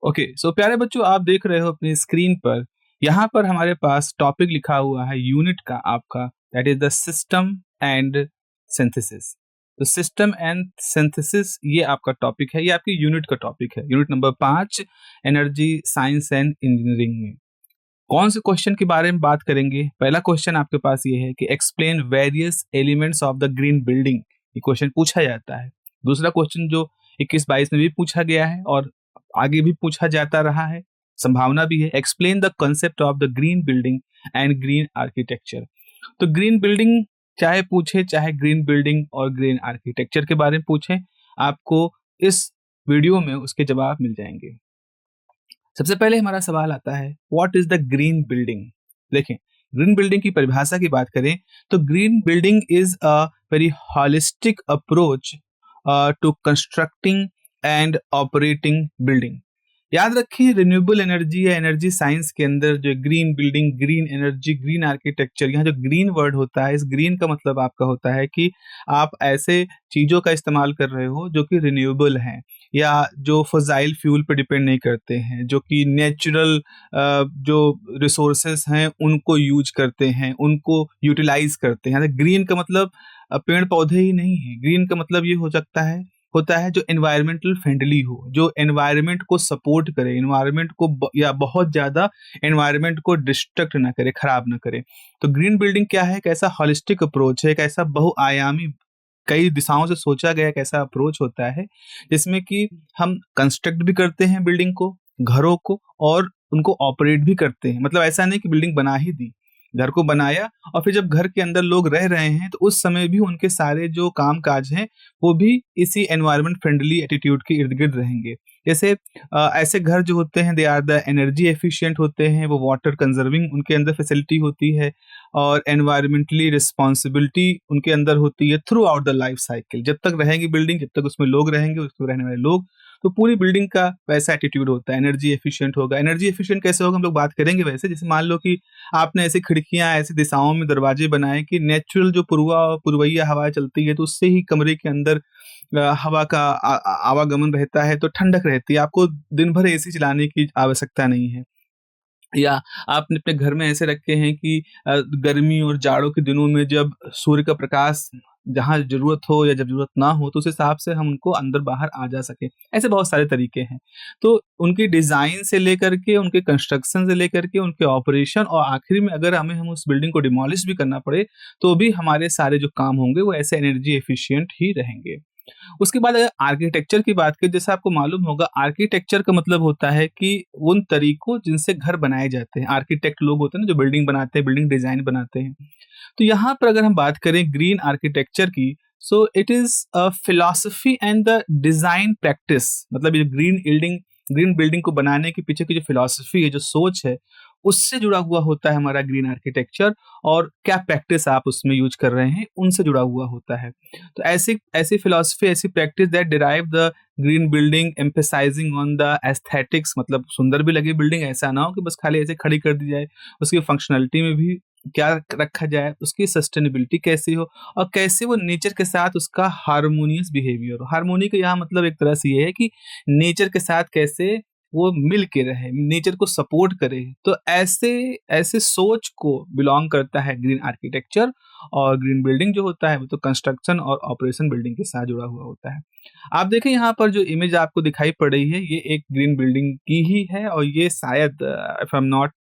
Okay, सो प्यारे बच्चों, आप देख रहे हो अपनी स्क्रीन पर, यहाँ पर हमारे पास टॉपिक लिखा हुआ है यूनिट का आपका, that is the system and synthesis. तो सिस्टम एंड सिंथेसिस ये आपका टॉपिक है, ये आपकी यूनिट का टॉपिक है, unit number 5, energy science and engineering में। कौन से क्वेश्चन के बारे में बात करेंगे? पहला क्वेश्चन आपके पास ये है कि explain various elements of the green building, ये क्वेश्चन पूछा जाता है। दूसरा क्वेश्चन जो 21-22 में भी पूछा गया है और आगे भी पूछा जाता रहा है, संभावना भी है, explain the concept of the green building and green architecture. तो ग्रीन बिल्डिंग चाहे पूछे, चाहे ग्रीन बिल्डिंग और ग्रीन आर्किटेक्चर के बारे में पूछे, आपको इस वीडियो में उसके जवाब मिल जाएंगे। सबसे पहले हमारा सवाल आता है, what is the green building? देखें, ग्रीन बिल्डिंग की परिभाषा की बात करें तो green building is a very holistic approach to constructing and operating building. याद रखिए, रिन्यूएबल एनर्जी या एनर्जी साइंस के अंदर जो green building, green energy, green architecture, यहाँ जो ग्रीन वर्ड होता है, इस ग्रीन का मतलब आपका होता है कि आप ऐसे चीजों का इस्तेमाल कर रहे हो जो कि रिन्यूएबल हैं या जो फजाइल फ्यूल पे डिपेंड नहीं करते हैं, जो कि नेचुरल जो रिसोर्सेस हैं उनको यूज करते हैं, उनको यूटिलाइज करते हैं। ग्रीन का मतलब पेड़ पौधे ही नहीं है, ग्रीन का मतलब ये हो सकता है, होता है जो एनवायरमेंटल फ्रेंडली हो, जो एनवायरमेंट को सपोर्ट करे, एनवायरमेंट को या बहुत ज्यादा एनवायरमेंट को डिस्ट्रक्ट ना करे, खराब ना करे। तो ग्रीन बिल्डिंग क्या है? एक ऐसा हॉलिस्टिक अप्रोच है, एक ऐसा बहुआयामी, कई दिशाओं से सोचा गया एक ऐसा अप्रोच होता है जिसमें कि हम कंस्ट्रक्ट भी करते हैं बिल्डिंग को, घरों को, और उनको ऑपरेट भी करते हैं। मतलब ऐसा नहीं कि बिल्डिंग बना ही दी, घर को बनाया और फिर जब घर के अंदर लोग रह रहे हैं तो उस समय भी उनके सारे जो काम काज हैं वो भी इसी एनवायरनमेंट फ्रेंडली एटीट्यूड के इर्द गिर्द रहेंगे। जैसे ऐसे घर जो होते हैं, they are the energy efficient होते हैं, वो वाटर कंजर्विंग उनके अंदर फैसिलिटी होती है और एनवायरमेंटली रिस्पॉन्सिबिलिटी उनके अंदर होती है through out the life cycle. जब तक रहेंगी बिल्डिंग, जब तक उसमें लोग रहेंगे, उसमें रहने वाले लोग, तो पूरी बिल्डिंग का वैसा एटीट्यूड होता है, एनर्जी एफिशिएंट होगा। एनर्जी एफिशिएंट कैसे होगा हम लोग बात करेंगे वैसे। जैसे मान लो कि आपने ऐसी खिड़कियां, ऐसी दिशाओं में दरवाजे बनाए कि नेचुरल जो पुरवैया हवा चलती है तो उससे ही कमरे के अंदर हवा का आवागमन रहता है, तो ठंडक रहती है, आपको दिन भर एसी चलाने की आवश्यकता नहीं है। या आपने अपने घर में ऐसे रखे हैं कि गर्मी और जाड़ों के दिनों में जब सूर्य का प्रकाश जहाँ ज़रूरत हो या जब ज़रूरत ना हो तो उस हिसाब से हम उनको अंदर-बाहर आ जा सकें। ऐसे बहुत सारे तरीके हैं। तो उनकी डिज़ाइन से लेकर के, उनके कंस्ट्रक्शन से लेकर के, उनके ऑपरेशन और आखिरी में अगर हम उस बिल्डिंग को डिमोलिश भी करना पड़े, तो भी हमारे सारे जो काम होंगे वो ऐसे एनर्जी एफिशिएंट ही रहेंगे। उसके बाद अगर आर्किटेक्चर की बात करें, जैसे आपको मालूम होगा, आर्किटेक्चर का मतलब होता है कि उन तरीकों जिनसे घर बनाए जाते हैं। आर्किटेक्ट लोग होते हैं ना जो बिल्डिंग बनाते हैं, बिल्डिंग डिजाइन बनाते हैं। तो यहाँ पर अगर हम बात करें ग्रीन आर्किटेक्चर की, so it is a philosophy and the design practice. मतलब ये ग्रीन बिल्डिंग को बनाने के पीछे की जो फिलॉसफी है, जो सोच है, उससे जुड़ा हुआ होता है हमारा ग्रीन आर्किटेक्चर, और क्या प्रैक्टिस आप उसमें यूज कर रहे हैं उनसे जुड़ा हुआ होता है। तो ऐसी ऐसी फिलॉसफी, ऐसी practice that derive the green building emphasizing on the aesthetics, मतलब सुंदर भी लगे बिल्डिंग, ऐसा ना हो कि बस खाली ऐसे खड़ी कर दी जाए, उसकी फंक्शनलिटी में भी क्या रखा जाए, उसकी सस्टेनेबिलिटी कैसी हो और कैसे वो नेचर के साथ उसका हार्मोनियस बिहेवियर हो। हार्मोनी का यहाँ मतलब एक तरह से ये है कि नेचर के साथ कैसे वो मिल के रहे, नेचर को सपोर्ट करे। तो ऐसे ऐसे सोच को बिलोंग करता है ग्रीन आर्किटेक्चर। और ग्रीन बिल्डिंग जो होता है वो तो कंस्ट्रक्शन और ऑपरेशन बिल्डिंग के साथ जुड़ा हुआ होता है। आप देखें यहाँ पर जो इमेज आपको दिखाई पड़ रही है, ये एक ग्रीन बिल्डिंग की ही है और ये शायद, if I am not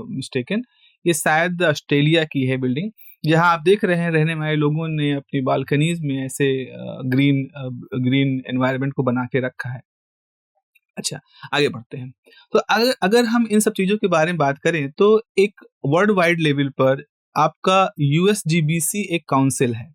mistaken, ये शायद ऑस्ट्रेलिया की है बिल्डिंग, जहाँ आप देख रहे हैं रहने वाले लोगों ने अपनी बालकनीज में ऐसे ग्रीन एनवायरनमेंट को बना के रखा है। अच्छा, आगे बढ़ते हैं। तो अगर अगर हम इन सब चीज़ों के बारे में बात करें तो एक वर्ल्ड वाइड लेवल पर आपका यूएसजीबीसी एक काउंसिल है।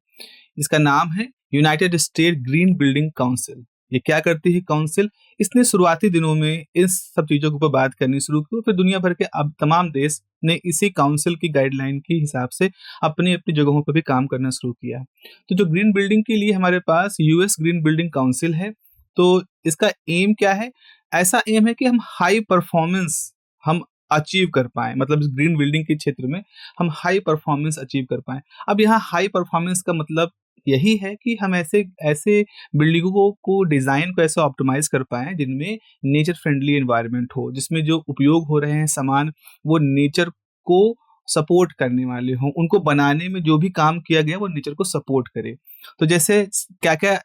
इसका नाम है United state green building council. ये क्या करती है काउंसिल? इसने शुरुआती दिनों में इस सब चीज़ों के ऊपर बात करनी शुरू की, फिर दुनिया भर के अब तमाम देश ने इसी काउंसिल की गाइडलाइन के हिसाब से अपनी-अपनी जगहों पर भी काम करना शुरू किया है। तो जो ग्रीन बिल्डिंग के लिए हमारे पास यूएस ग्रीन बिल्डिंग काउंसिल है, तो इसका एम क्या है? ऐसा एम है कि हम हाई परफॉर्मेंस हम अचीव कर पाएँ, मतलब इस ग्रीन बिल्डिंग के क्षेत्र में हम हाई परफॉर्मेंस अचीव कर पाएँ। अब यहाँ हाई परफॉर्मेंस का मतलब यही है कि हम ऐसे ऐसे बिल्डिंगों को डिज़ाइन को ऐसे ऑप्टिमाइज़ कर पाएँ जिनमें नेचर फ्रेंडली एनवायरनमेंट हो, जिसमें जो उपयोग हो रहे हैं सामान वो नेचर को सपोर्ट करने वाले हों, उनको बनाने में जो भी काम किया गया वो नेचर को सपोर्ट करे। तो जैसे क्या-क्या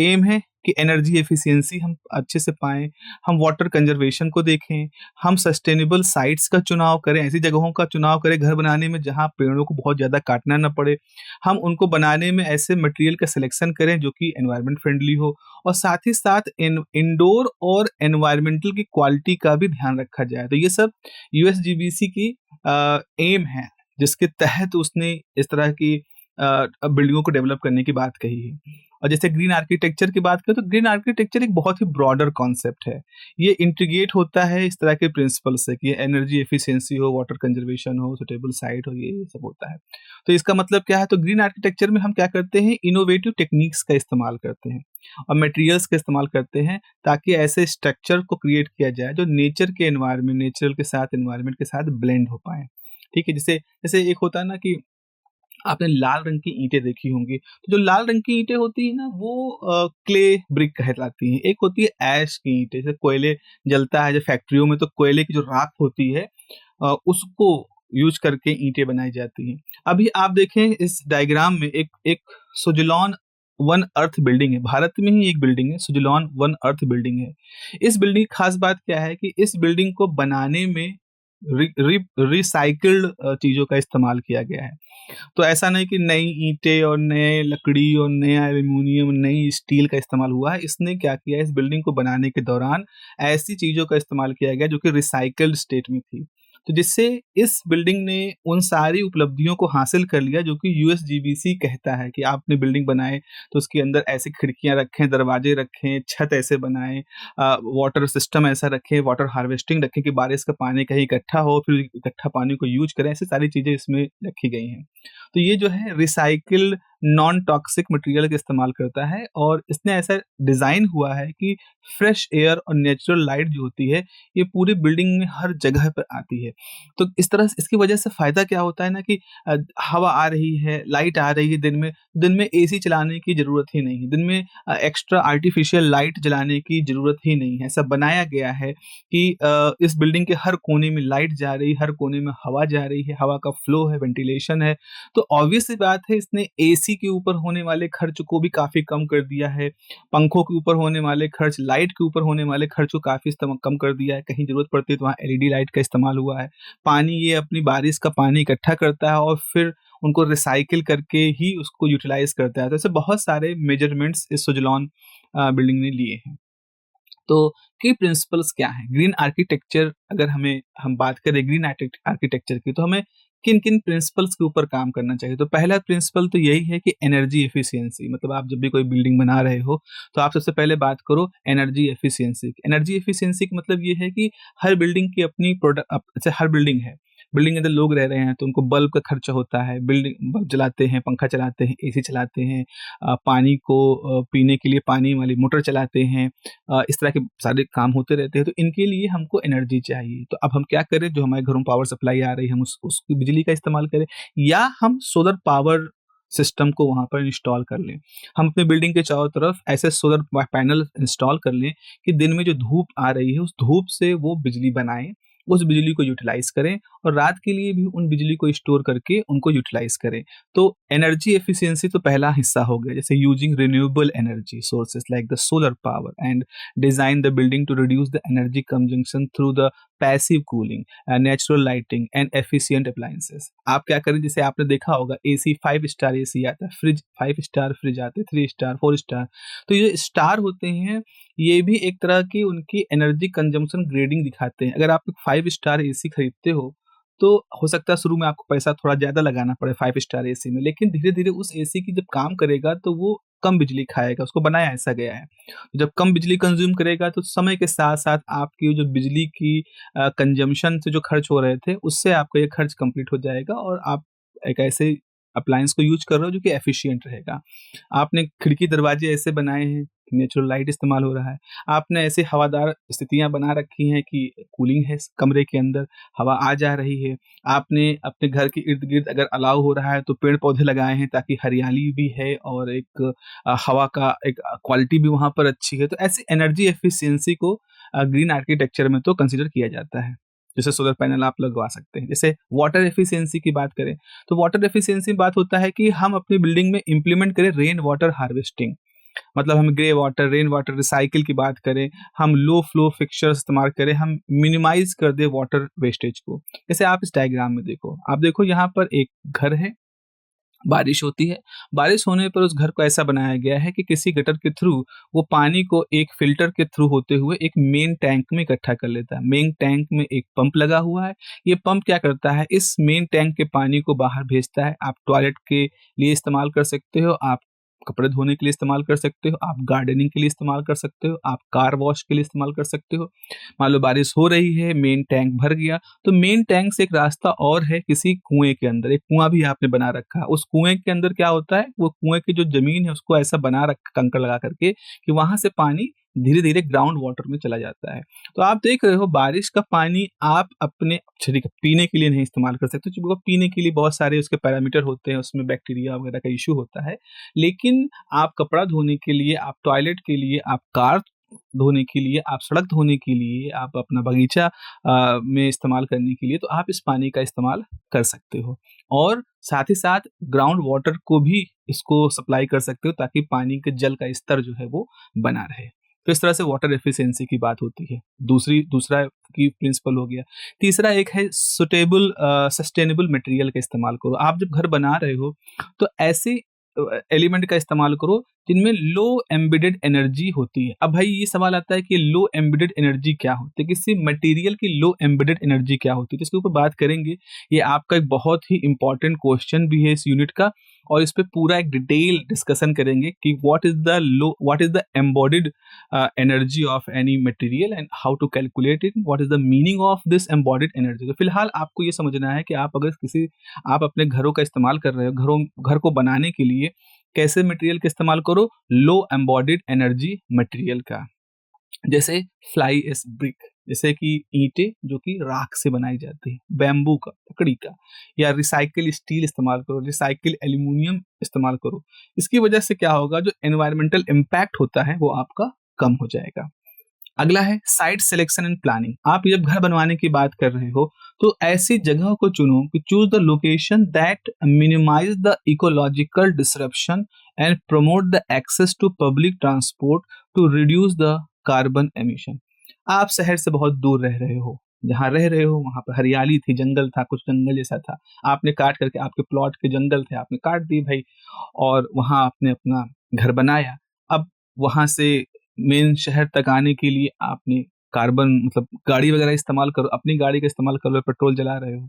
एम है कि एनर्जी एफिशिएंसी हम अच्छे से पाएँ, हम वाटर कंज़र्वेशन को देखें, हम सस्टेनेबल साइट्स का चुनाव करें, ऐसी जगहों का चुनाव करें घर बनाने में जहाँ पेड़ों को बहुत ज़्यादा काटना ना पड़े। हम उनको बनाने में ऐसे मटेरियल का सिलेक्शन करें जो कि एनवायरनमेंट फ्रेंडली हो और साथ ही साथ इंडोर और एनवायरनमेंटल की क्वालिटी का भी ध्यान रखा जाए। तो ये सब यूएसजीबीसी की एम है, जिसके तहत उसने इस तरह की बिल्डिंगों को डेवलप करने की बात कही है। और जैसे ग्रीन आर्किटेक्चर की बात करें तो ग्रीन आर्किटेक्चर एक बहुत ही ब्रॉडर कॉन्सेप्ट है। ये इंटीग्रेट होता है इस तरह के प्रिंसिपल से कि एनर्जी एफिशिएंसी हो, वाटर कंजर्वेशन हो, सुटेबल साइट हो, ये सब होता है। तो इसका मतलब क्या है? तो ग्रीन आर्किटेक्चर में हम क्या करते हैं? इनोवेटिव टेक्निक्स का इस्तेमाल करते हैं और मटेरियल्स का इस्तेमाल करते हैं ताकि ऐसे स्ट्रक्चर को क्रिएट किया जाए जो नेचर के एनवायरनमेंट, नेचर के साथ एनवायरनमेंट के साथ ब्लेंड हो पाएँ। ठीक है? जैसे जैसे एक होता है ना कि आपने लाल रंग की ईंटें देखी होंगी, तो जो लाल रंग की ईंटें होती हैं ना वो क्ले ब्रिक कहलाती हैं। एक होती है ऐश की ईंटें, जैसे कोयले जलता है जो फैक्ट्रियों में तो कोयले की जो राख होती है उसको यूज़ करके ईंटें बनाई जाती हैं। अभी आप देखें इस डायग्राम में एक एक सुजलॉन वन अर्थ बिल्डिंग है, भारत में ही एक बिल्डिंग है, सुजलॉन वन अर्थ बिल्डिंग है। इस बिल्डिंग की खास बात क्या है कि इस बिल्डिंग को बनाने में रिसाइकिल्ड चीज़ों का इस्तेमाल किया गया है। तो ऐसा नहीं कि नई ईंटें और नए लकड़ी और नया एल्युमिनियम, नई स्टील का इस्तेमाल हुआ है। इसने क्या किया, इस बिल्डिंग को बनाने के दौरान ऐसी चीज़ों का इस्तेमाल किया गया जो कि रिसाइक्ल्ड स्टेट में थी। तो जिससे इस बिल्डिंग ने उन सारी उपलब्धियों को हासिल कर लिया जो कि यूएसजीबीसी कहता है कि आपने बिल्डिंग बनाए तो उसके अंदर ऐसी खिड़कियाँ रखें, दरवाजे रखें, छत ऐसे बनाएँ, वाटर सिस्टम ऐसा रखें, वाटर हार्वेस्टिंग रखें कि बारिश का पानी कहीं इकट्ठा हो, फिर इकट्ठा पानी को यूज़ करें, ऐसी सारी चीज़ें इसमें रखी गई हैं। तो ये जो है रिसाइकिल नॉन टॉक्सिक मटेरियल का इस्तेमाल करता है और इसने ऐसा डिज़ाइन हुआ है कि फ्रेश एयर और नेचुरल लाइट जो होती है, ये पूरी बिल्डिंग में हर जगह पर आती है। तो इस तरह से इसकी वजह से फ़ायदा क्या होता है ना कि हवा आ रही है, लाइट आ रही है दिन में एसी चलाने की ज़रूरत ही नहीं है। दिन में एक्स्ट्रा आर्टिफ़िशियल लाइट जलाने की ज़रूरत ही नहीं है। ऐसा बनाया गया है कि इस बिल्डिंग के हर कोने में लाइट जा रही है, हर कोने में हवा जा रही है, हवा का फ्लो है, वेंटिलेशन है। तो ऑब्वियस सी बात है इसने एसी के ऊपर होने वाले खर्च को भी काफ़ी कम कर दिया है। पंखों के ऊपर होने वाले खर्च, लाइट के ऊपर होने वाले खर्च को काफ़ी कम कर दिया है। कहीं ज़रूरत पड़ती है तो वहाँ एलईडी लाइट का इस्तेमाल हुआ है। पानी ये अपनी बारिश का पानी इकट्ठा करता है और फिर उनको रिसाइकिल करके ही उसको यूटिलाइज़ करता है। तो ऐसे बहुत सारे मेजरमेंट्स इस सुज़लॉन बिल्डिंग ने लिए हैं। तो की प्रिंसिपल्स क्या हैं? ग्रीन आर्किटेक्चर अगर हम बात करें ग्रीन आर्किटेक्चर की तो हमें किन-किन प्रिंसिपल्स के ऊपर काम करना चाहिए? तो पहला प्रिंसिपल तो यही है कि एनर्जी एफिशिएंसी, मतलब आप जब भी कोई बिल्डिंग बना रहे हो, तो आप सबसे पहले बात करो एनर्जी एफिशिएंसी की। एनर्जी एफिशिएंसी का मतलब ये है कि हर बिल्डिंग की अपनी जैसे हर बिल्डिंग है, बिल्डिंग के अंदर लोग रह रहे हैं तो उनको बल्ब का खर्चा होता है, बिल्डिंग बल्ब जलाते हैं, पंखा चलाते हैं, एसी चलाते हैं, पानी को पीने के लिए पानी वाली मोटर चलाते हैं, इस तरह के सारे काम होते रहते हैं, तो इनके लिए हमको एनर्जी चाहिए। तो अब हम क्या करें, जो हमारे घरों में पावर सप्लाई आ रही है हम उसकी बिजली का इस्तेमाल करें या हम सोलर पावर सिस्टम को वहाँ पर इंस्टॉल कर लें। हम अपने बिल्डिंग के चारों तरफ ऐसे सोलर पैनल इंस्टॉल कर लें कि दिन में जो धूप आ रही है उस धूप से वो बिजली बनाएँ, उस बिजली को यूटिलाइज़ करें और रात के लिए भी उन बिजली को स्टोर करके उनको यूटिलाइज़ करें। तो एनर्जी एफिशिएंसी तो पहला हिस्सा हो गया, जैसे using renewable energy sources like the solar power and design the building to reduce the energy consumption through the passive cooling, natural lighting and efficient appliances. आप क्या करें, जैसे आपने देखा होगा एसी 5 स्टार एसी आता है, फ्रिज 5 स्टार फ्रिज आते हैं, 3 स्टार 4 स्टार। तो ये स्टार होते हैं, ये भी एक तरह की उनकी एनर्जी कंजम्पशन ग्रेडिंग दिखाते हैं। अगर आप 5 स्टार एसी खरीदते हो तो हो सकता है शुरू में आपको पैसा थोड़ा ज़्यादा लगाना पड़े 5 स्टार एसी में, लेकिन धीरे-धीरे उस एसी की जब काम करेगा तो वो कम बिजली खाएगा, उसको बनाया ऐसा गया है। जब कम बिजली कंज़्यूम करेगा तो समय के साथ-साथ आपकी जो बिजली की कंज़म्पशन से जो खर्च हो रहे थे, उससे आपका ये खर्च कंप्लीट हो जाएगा और आप एक ऐसे अप्लायंस को यूज़ कर रहे हो जो कि एफिशिएंट रहेगा। आपने खिड़की दरवाजे ऐसे बनाए हैं नेचुरल लाइट इस्तेमाल हो रहा है, आपने ऐसी हवादार स्थितियाँ बना रखी हैं कि कूलिंग है कमरे के अंदर, हवा आ जा रही है, आपने अपने घर के इर्द-गिर्द अगर अलाउ हो रहा है तो पेड़-पौधे लगाए हैं ताकि हरियाली भी है और एक हवा का एक क्वालिटी भी वहाँ पर अच्छी है। तो ऐसी एनर्जी एफिशिएंसी को ग्रीन आर्किटेक्चर में तो कंसीडर किया जाता है। जैसे सोलर पैनल आप लगवा सकते हैं। जैसे वाटर एफिशिएंसी की बात करें, तो वाटर एफिशिएंसी में बात होता है कि हम अपनी बिल्डिंग में इम्प्लीमेंट करें रेन वाटर हार्वेस्टिंग। मतलब हम grey water, rain water recycle की बात करें, हम लो फ्लो फिक्सचर्स इस्तेमाल करें, हम मिनिमाइज़ कर दें वाटर वेस्टेज को। जैसे आप इस डायग्राम में देखो, आप देखो यहाँ पर एक घर है, बारिश होती है, बारिश होने पर उस घर को ऐसा बनाया गया है कि किसी गटर के थ्रू वो पानी को एक फ़िल्टर के थ्रू होते हुए एक मेन टैंक में इकट्ठा कर लेता है। मेन टैंक में एक पंप लगा हुआ है, ये पंप क्या करता है, इस मेन टैंक के पानी को बाहर भेजता है। आप टॉयलेट के लिए इस्तेमाल कर सकते हो, आप कपड़े धोने के लिए इस्तेमाल कर सकते हो, आप गार्डनिंग के लिए इस्तेमाल कर सकते हो, आप कार वॉश के लिए इस्तेमाल कर सकते हो। मान लो बारिश हो रही है, मेन टैंक भर गया, तो मेन टैंक से एक रास्ता और है किसी कुएँ के अंदर, एक कुआँ भी आपने बना रखा है। उस कुएँ के अंदर क्या होता है, वो कुएँ की जो ज़मीन है उसको ऐसा बना रखा कंकड़ लगा करके कि वहाँ से पानी धीरे-धीरे ग्राउंड वाटर में चला जाता है। तो आप देख रहे हो बारिश का पानी आप अपने अच्छा ठीक है, पीने के लिए नहीं इस्तेमाल कर सकते क्योंकि वो पीने के लिए बहुत सारे उसके पैरामीटर होते हैं, उसमें बैक्टीरिया वगैरह का इश्यू होता है। लेकिन आप कपड़ा धोने के लिए, आप टॉयलेट के लिए, आप कार धोने के लिए, आप सड़क धोने के लिए, आप अपना बगीचा में इस्तेमाल करने के लिए, तो आप इस पानी का इस्तेमाल कर सकते हो। और साथ ही साथ ग्राउंड वाटर को भी इसको सप्लाई कर सकते हो ताकि पानी के जल का स्तर जो है वो बना रहे। तो इस तरह से वाटर एफिशिएंसी की बात होती है। दूसरा की प्रिंसिपल हो गया। तीसरा एक है सुटेबल सस्टेनेबल मटेरियल का इस्तेमाल करो। आप जब घर बना रहे हो तो ऐसे एलिमेंट का इस्तेमाल करो जिनमें लो एम्बेडेड एनर्जी होती है। अब भाई ये सवाल आता है कि लो एम्बेडेड एनर्जी क्या होती है? किसी मटेरियल की लो एम्बेडेड एनर्जी क्या होती है? तो इसके ऊपर बात करेंगे। ये आपका एक बहुत ही इम्पोर्टेंट क्वेश्चन भी है इस यूनिट का और इस पे पूरा एक डिटेल डिस्कशन करेंगे कि what is the embodied energy of any material and how to calculate it, what is the meaning of this embodied energy. तो फिलहाल आपको ये समझना है कि आप अपने घरों का इस्तेमाल कर रहे हो, घर को बनाने के लिए कैसे मटेरियल का इस्तेमाल करो, लो एम्बॉडिड एनर्जी मटेरियल का। जैसे फ्लाई एश ब्रिक, जैसे कि ईंटें जो कि राख से बनाई जाती है, बैम्बू का, लकड़ी का, या रिसाइकिल स्टील इस्तेमाल करो, रिसाइकिल एल्यूमिनियम इस्तेमाल करो। इसकी वजह से क्या होगा, जो एनवायरमेंटल इम्पैक्ट होता है वो आपका कम हो जाएगा। अगला है साइट सिलेक्शन एंड प्लानिंग। आप जब घर बनवाने की बात कर रहे हो तो ऐसी जगह को चुनो कि choose the location that minimize the ecological disruption and promote the access to public transport to reduce the carbon emission. आप शहर से बहुत दूर रह रहे हो, जहाँ रह रहे हो वहां पर हरियाली थी, जंगल था, कुछ जंगल जैसा था, आपने काट करके, आपके प्लॉट के जंगल थे, आपने काट दिए भाई, और वहां आपने अपना घर बनाया। अब वहां से मेन शहर तक आने के लिए आपने कार्बन मतलब गाड़ी वगैरह इस्तेमाल करो, अपनी गाड़ी का इस्तेमाल कर लो, पेट्रोल जला रहे हो,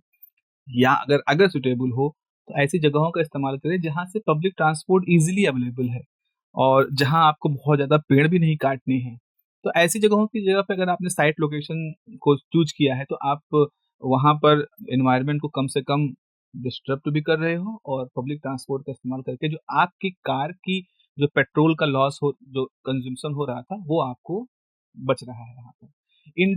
या अगर अगर सुटेबल हो तो ऐसी जगहों का इस्तेमाल करें जहाँ से पब्लिक ट्रांसपोर्ट ईजिली अवेलेबल है और जहाँ आपको बहुत ज़्यादा पेड़ भी नहीं काटने हैं। तो ऐसी जगहों की जगह पे अगर आपने साइट लोकेशन को चूज किया है तो आप वहाँ पर एनवायरनमेंट को कम से कम डिस्टर्ब भी कर रहे हो और पब्लिक ट्रांसपोर्ट का इस्तेमाल करके जो आपकी कार की जो पेट्रोल का लॉस हो, जो कंजम्पशन हो रहा था, वो आपको बच रहा है वहाँ पर। इंडोर